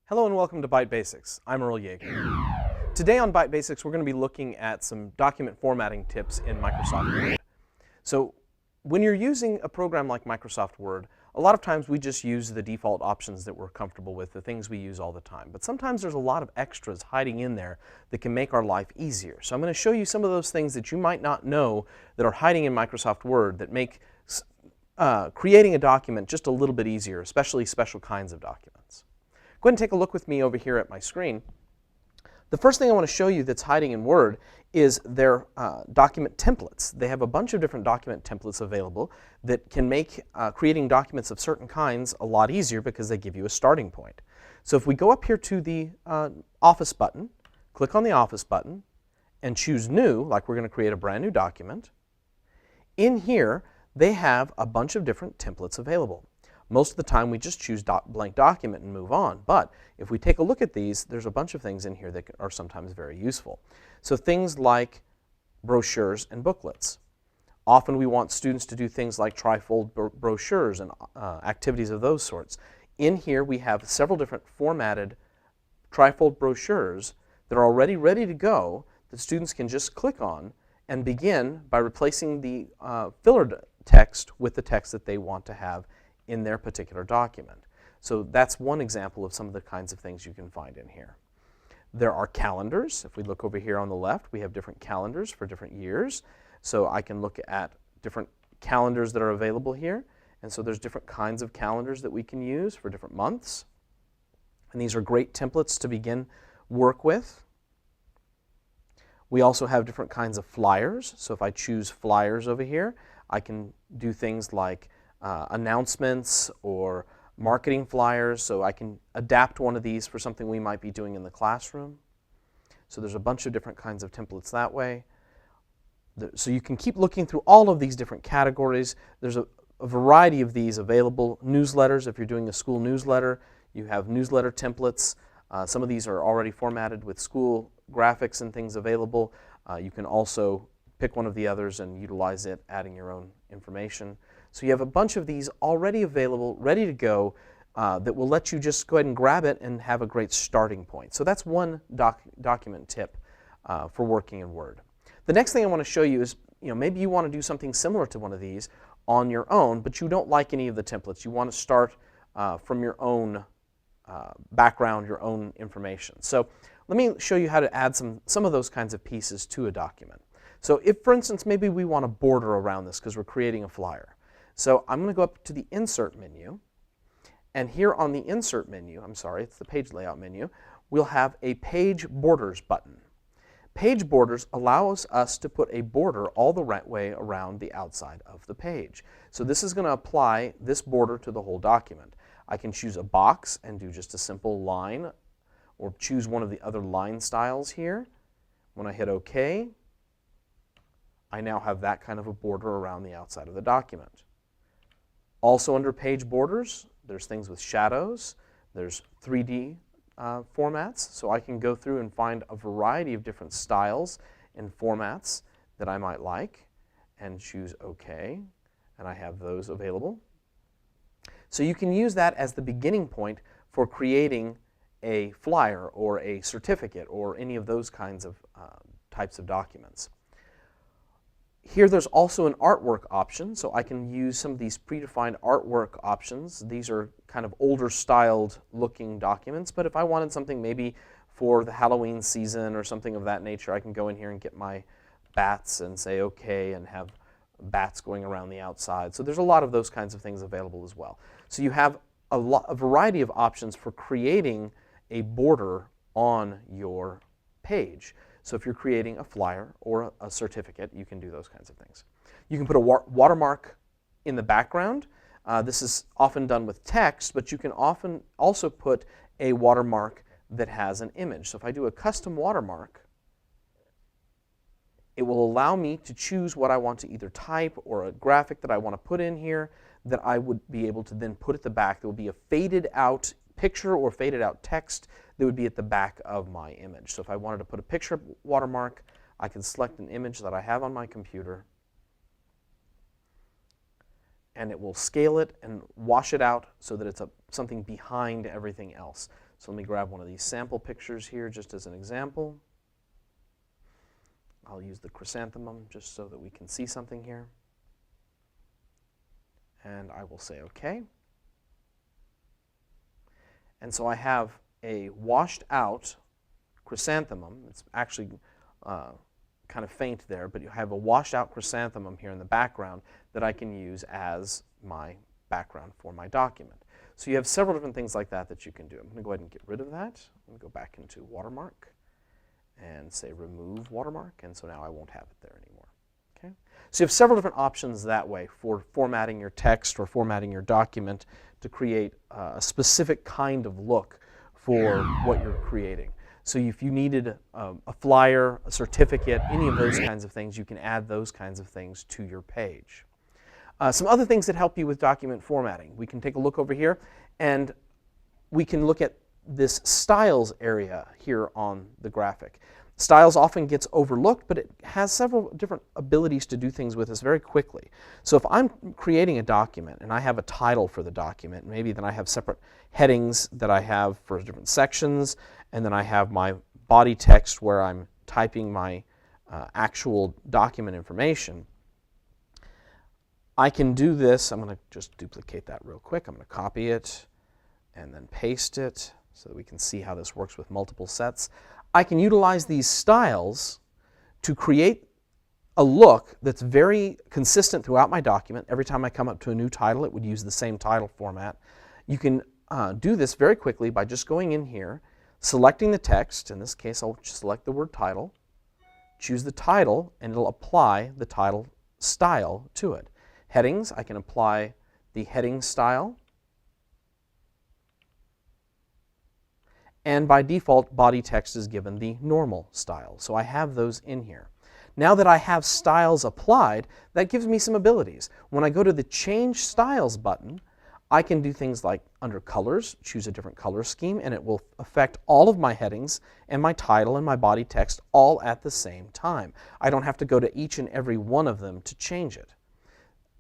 Hello and welcome to Byte Basics. I'm Earl Yeager. Today on Byte Basics, we're going to be looking at some document formatting tips in Microsoft Word. So when you're using a program like Microsoft Word, a lot of times we just use the default options that we're comfortable with, the things we use all the time. But sometimes there's a lot of extras hiding in there that can make our life easier. So I'm going to show you some of those things that you might not know that are hiding in Microsoft Word that make creating a document just a little bit easier, especially special kinds of documents. Go ahead and take a look with me over here at my screen. The first thing I want to show you that's hiding in Word is their document templates. They have a bunch of different document templates available that can make creating documents of certain kinds a lot easier because they give you a starting point. So if we go up here to the Office button, click on the Office button, and choose New, like we're going to create a brand new document, in here they have a bunch of different templates available. Most of the time we just choose blank document and move on, but if we take a look at these, there's a bunch of things in here that are sometimes very useful. So things like brochures and booklets. Often we want students to do things like trifold brochures and activities of those sorts. In here we have several different formatted trifold brochures that are already ready to go that students can just click on and begin by replacing the filler text with the text that they want to have in their particular document. So that's one example of some of the kinds of things you can find in here. There are calendars. If we look over here on the left, we have different calendars for different years. So I can look at different calendars that are available here. And so there's different kinds of calendars that we can use for different months. And these are great templates to begin work with. We also have different kinds of flyers. So if I choose flyers over here, I can do things like announcements or marketing flyers, so I can adapt one of these for something we might be doing in the classroom. So there's a bunch of different kinds of templates that way. So you can keep looking through all of these different categories. There's a variety of these available. Newsletters, if you're doing a school newsletter, you have newsletter templates. Some of these are already formatted with school graphics and things available. You can also pick one of the others and utilize it, adding your own information. So you have a bunch of these already available, ready to go, that will let you just go ahead and grab it and have a great starting point. So that's one document tip for working in Word. The next thing I want to show you is, maybe you want to do something similar to one of these on your own, but you don't like any of the templates. You want to start from your own background, your own information. So let me show you how to add some of those kinds of pieces to a document. So if, for instance, maybe we want a border around this because we're creating a flyer. So I'm going to go up to the Insert menu, and here on the Insert menu, it's the Page Layout menu, we'll have a Page Borders button. Page Borders allows us to put a border all the right way around the outside of the page. So this is going to apply this border to the whole document. I can choose a box and do just a simple line, or choose one of the other line styles here. When I hit OK, I now have that kind of a border around the outside of the document. Also under Page Borders, there's things with shadows, there's 3D formats, so I can go through and find a variety of different styles and formats that I might like and choose OK, and I have those available. So you can use that as the beginning point for creating a flyer or a certificate or any of those kinds of types of documents. Here there's also an artwork option, so I can use some of these predefined artwork options. These are kind of older styled looking documents, but if I wanted something maybe for the Halloween season or something of that nature, I can go in here and get my bats and say OK and have bats going around the outside. So there's a lot of those kinds of things available as well. So you have a variety of options for creating a border on your page. So if you're creating a flyer or a certificate, you can do those kinds of things. You can put a watermark in the background. This is often done with text, but you can often also put a watermark that has an image. So if I do a custom watermark, it will allow me to choose what I want to either type or a graphic that I want to put in here that I would be able to then put at the back. There will be a faded out picture or faded out text that would be at the back of my image. So if I wanted to put a picture watermark, I can select an image that I have on my computer, and it will scale it and wash it out so that it's something behind everything else. So let me grab one of these sample pictures here just as an example. I'll use the chrysanthemum just so that we can see something here. And I will say OK. And so I have a washed out chrysanthemum. It's actually kind of faint there, but you have a washed out chrysanthemum here in the background that I can use as my background for my document. So you have several different things like that that you can do. I'm going to go ahead and get rid of that. I'm going to go back into watermark and say remove watermark, and so now I won't have it there anymore. Okay? So you have several different options that way for formatting your text or formatting your document to create a specific kind of look for what you're creating. So if you needed a flyer, a certificate, any of those kinds of things, you can add those kinds of things to your page. Some other things that help you with document formatting. We can take a look over here, and we can look at this styles area here on the graphic. Styles often gets overlooked, but it has several different abilities to do things with us very quickly. So if I'm creating a document and I have a title for the document, maybe then I have separate headings that I have for different sections, and then I have my body text where I'm typing my actual document information. I can do this. I'm going to just duplicate that real quick. I'm going to copy it and then paste it so that we can see how this works with multiple sets. I can utilize these styles to create a look that's very consistent throughout my document. Every time I come up to a new title, it would use the same title format. You can do this very quickly by just going in here, selecting the text. In this case, I'll just select the word title, choose the title, and it'll apply the title style to it. Headings, I can apply the heading style. And by default, body text is given the normal style. So I have those in here. Now that I have styles applied, that gives me some abilities. When I go to the Change Styles button, I can do things like under Colors, choose a different color scheme, and it will affect all of my headings and my title and my body text all at the same time. I don't have to go to each and every one of them to change it.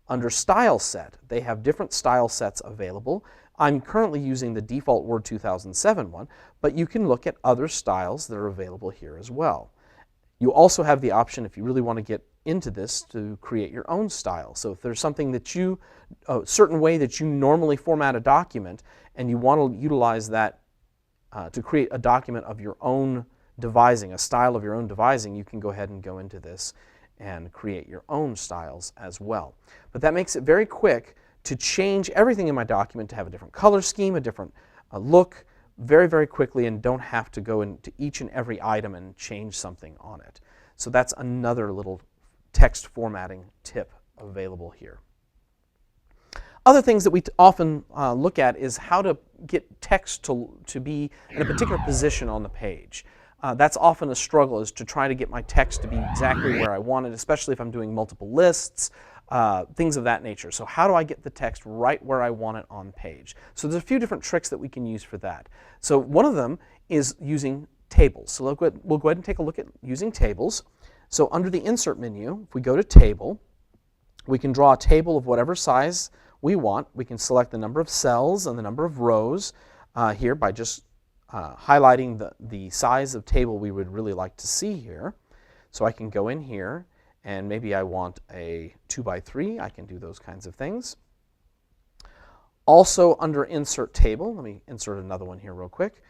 Under Style Set, they have different style sets available. I'm currently using the default Word 2007 one, but you can look at other styles that are available here as well. You also have the option, if you really want to get into this, to create your own style. So if there's something that a certain way that you normally format a document, and you want to utilize that to create a document of your own devising, a style of your own devising, you can go ahead and go into this and create your own styles as well. But that makes it very quick to change everything in my document to have a different color scheme, a different look, very, very quickly, and don't have to go into each and every item and change something on it. So that's another little text formatting tip available here. Other things that we often look at is how to get text to be in a particular position on the page. That's often a struggle, is to try to get my text to be exactly where I want it, especially if I'm doing multiple lists, things of that nature. So how do I get the text right where I want it on page? So there's a few different tricks that we can use for that. So one of them is using tables. So we'll go ahead and take a look at using tables. So under the Insert menu, if we go to Table, we can draw a table of whatever size we want. We can select the number of cells and the number of rows here by just highlighting the size of table we would really like to see here. So I can go in here, and maybe I want a 2x3. I can do those kinds of things. Also under Insert Table, let me insert another one here real quick.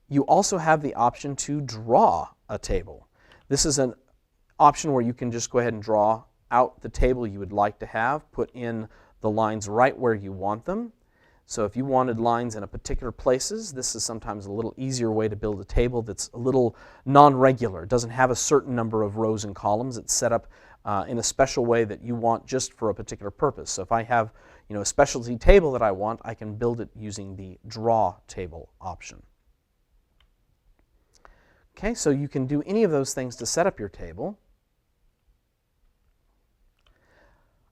You also have the option to draw a table. This is an option where you can just go ahead and draw out the table you would like to have, put in the lines right where you want them. So if you wanted lines in a particular places, this is sometimes a little easier way to build a table that's a little non-regular. It doesn't have a certain number of rows and columns. It's set up in a special way that you want just for a particular purpose. So if I have a specialty table that I want, I can build it using the Draw Table option. Okay, so you can do any of those things to set up your table.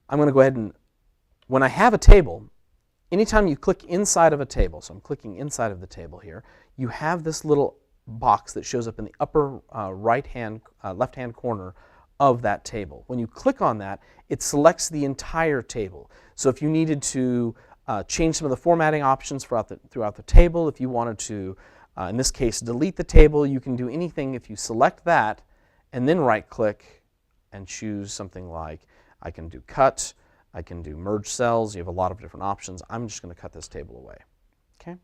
I'm going to go ahead and, when I have a table, anytime you click inside of a table, so I'm clicking inside of the table here, you have this little box that shows up in the upper left-hand corner of that table. When you click on that, it selects the entire table. So if you needed to change some of the formatting options throughout the table, if you wanted to In this case, delete the table. You can do anything if you select that and then right-click and choose something like, I can do cut, I can do merge cells. You have a lot of different options. I'm just going to cut this table away. Okay?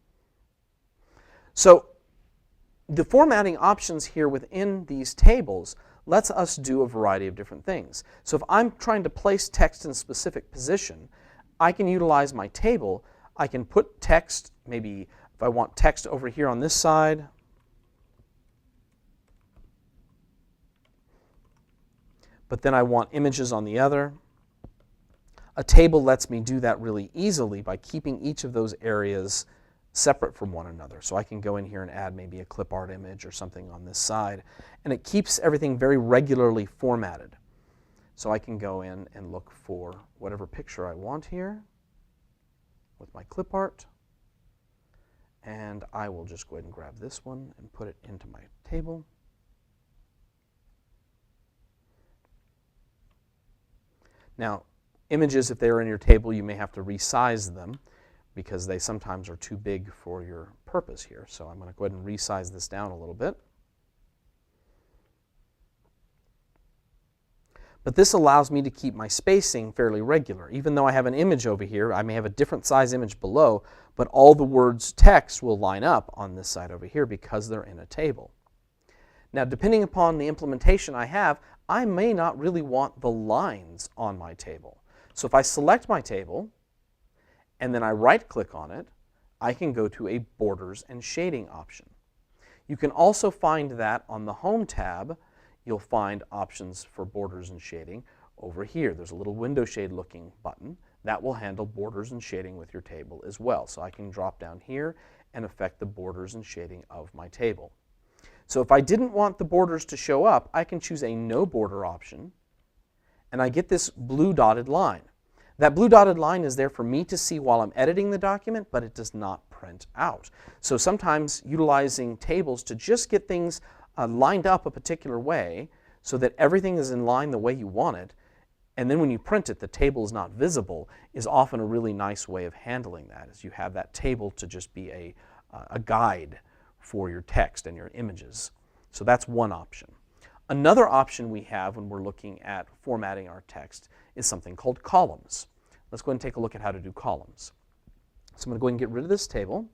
So the formatting options here within these tables lets us do a variety of different things. So if I'm trying to place text in a specific position, I can utilize my table. I can put text, maybe if I want text over here on this side, but then I want images on the other. A table lets me do that really easily by keeping each of those areas separate from one another. So I can go in here and add maybe a clip art image or something on this side, and it keeps everything very regularly formatted. So I can go in and look for whatever picture I want here with my clip art, and I will just go ahead and grab this one and put it into my table. Now, images, if they are in your table, you may have to resize them because they sometimes are too big for your purpose here. So I'm going to go ahead and resize this down a little bit. But this allows me to keep my spacing fairly regular. Even though I have an image over here, I may have a different size image below, but all the words text will line up on this side over here because they're in a table. Now, depending upon the implementation I have, I may not really want the lines on my table. So if I select my table and then I right-click on it, I can go to a Borders and Shading option. You can also find that on the Home tab. You'll find options for borders and shading over here. There's a little window shade looking button that will handle borders and shading with your table as well. So I can drop down here and affect the borders and shading of my table. So if I didn't want the borders to show up, I can choose a no border option, and I get this blue dotted line. That blue dotted line is there for me to see while I'm editing the document, but it does not print out. So sometimes utilizing tables to just get things lined up a particular way so that everything is in line the way you want it, and then when you print it, the table is not visible, is often a really nice way of handling that, is you have that table to just be a guide for your text and your images. So that's one option. Another option we have when we're looking at formatting our text is something called columns. Let's go ahead and take a look at how to do columns. So I'm going to go ahead and get rid of this table.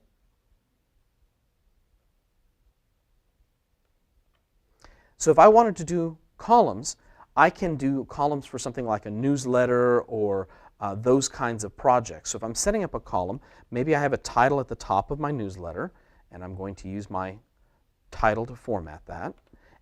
So if I wanted to do columns, I can do columns for something like a newsletter or those kinds of projects. So if I'm setting up a column, maybe I have a title at the top of my newsletter, and I'm going to use my title to format that.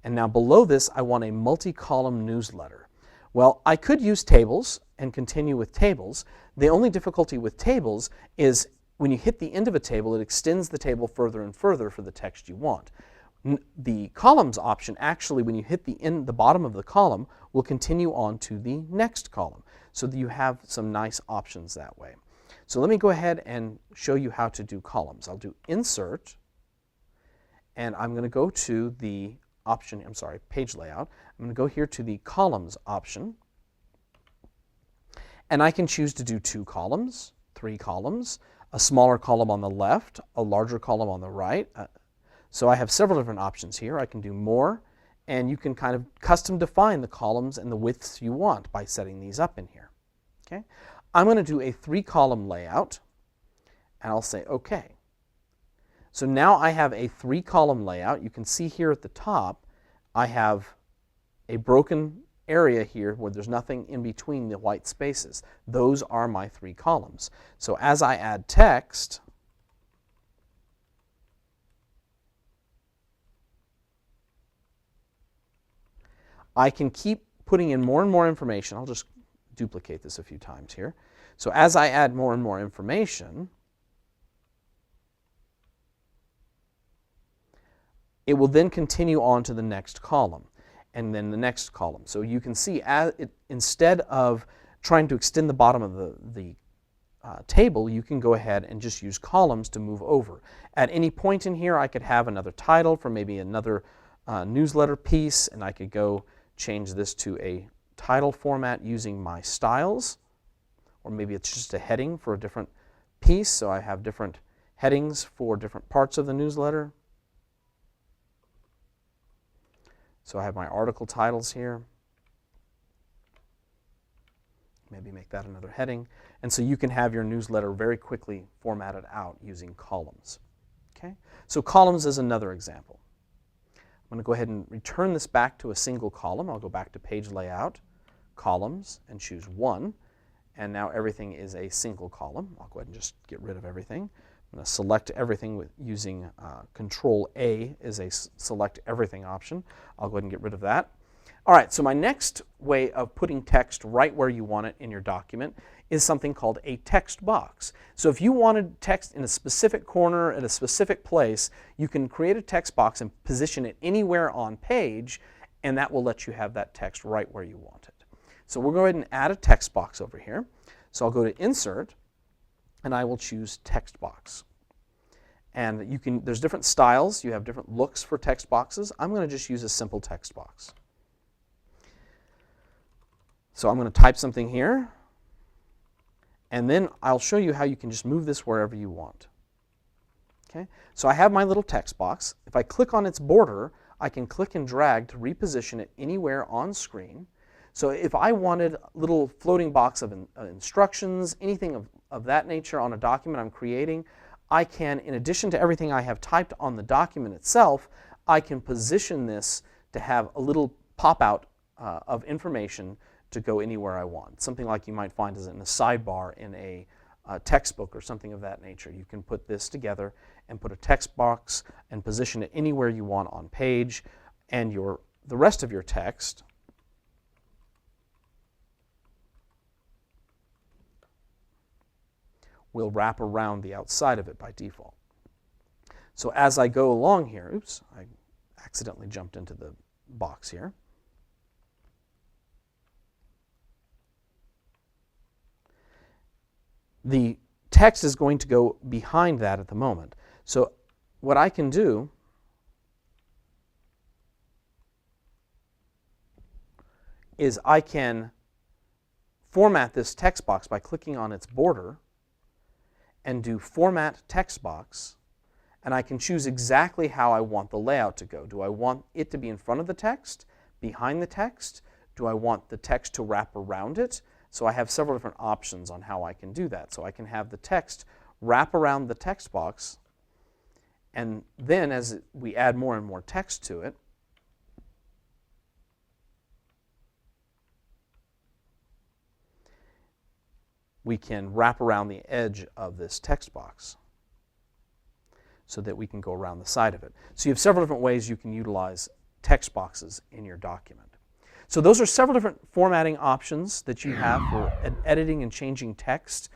And now below this, I want a multi-column newsletter. Well, I could use tables and continue with tables. The only difficulty with tables is when you hit the end of a table, it extends the table further and further for the text you want. The columns option, actually, when you hit the bottom of the column, will continue on to the next column, so that you have some nice options that way. So let me go ahead and show you how to do columns. I'll do Insert, and I'm going to go to the option, Page Layout. I'm going to go here to the Columns option, and I can choose to do 2 columns, 3 columns, a smaller column on the left, a larger column on the right. So I have several different options here. I can do more, and you can kind of custom define the columns and the widths you want by setting these up in here. Okay? I'm going to do a 3-column layout, and I'll say OK. So now I have a 3-column layout. You can see here at the top, I have a broken area here where there's nothing in between the white spaces. Those are my 3 columns. So as I add text, I can keep putting in more and more information. I'll just duplicate this a few times here. So as I add more and more information, it will then continue on to the next column, and then the next column. So you can see, instead of trying to extend the bottom of the table, you can go ahead and just use columns to move over. At any point in here, I could have another title for maybe another newsletter piece, and I could go change this to a title format using my styles, or maybe it's just a heading for a different piece, so I have different headings for different parts of the newsletter. So I have my article titles here. Maybe make that another heading. And so you can have your newsletter very quickly formatted out using columns. Okay? So columns is another example. I'm going to go ahead and return this back to a single column. I'll go back to page layout, columns, and choose 1. And now everything is a single column. I'll go ahead and just get rid of everything. I'm going to select everything with using Control A is a select everything option. I'll go ahead and get rid of that. All right, so my next way of putting text right where you want it in your document is something called a text box. So if you wanted text in a specific corner at a specific place, you can create a text box and position it anywhere on page, and that will let you have that text right where you want it. So we'll go ahead and add a text box over here. So I'll go to Insert, and I will choose Text Box. And you can, there's different styles. You have different looks for text boxes. I'm going to just use a simple text box. So I'm going to type something here, and then I'll show you how you can just move this wherever you want. Okay? So I have my little text box. If I click on its border, I can click and drag to reposition it anywhere on screen. So if I wanted a little floating box of instructions, anything of that nature on a document I'm creating, I can, in addition to everything I have typed on the document itself, I can position this to have a little pop-out of information to go anywhere I want. Something like you might find is in a sidebar in a textbook or something of that nature. You can put this together and put a text box and position it anywhere you want on page, and the rest of your text will wrap around the outside of it by default. So as I go along here, oops, I accidentally jumped into the box here. The text is going to go behind that at the moment. So what I can do is I can format this text box by clicking on its border and do Format Text Box, and I can choose exactly how I want the layout to go. Do I want it to be in front of the text, behind the text? Do I want the text to wrap around it? So I have several different options on how I can do that. So I can have the text wrap around the text box, and then as we add more and more text to it, we can wrap around the edge of this text box so that we can go around the side of it. So you have several different ways you can utilize text boxes in your document. So those are several different formatting options that you have for editing and changing text,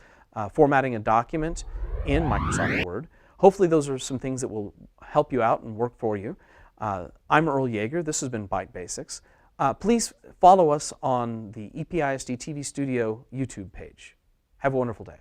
formatting a document in Microsoft Word. Hopefully those are some things that will help you out and work for you. I'm Earl Yeager. This has been Byte Basics. Please follow us on the EPISD TV Studio YouTube page. Have a wonderful day.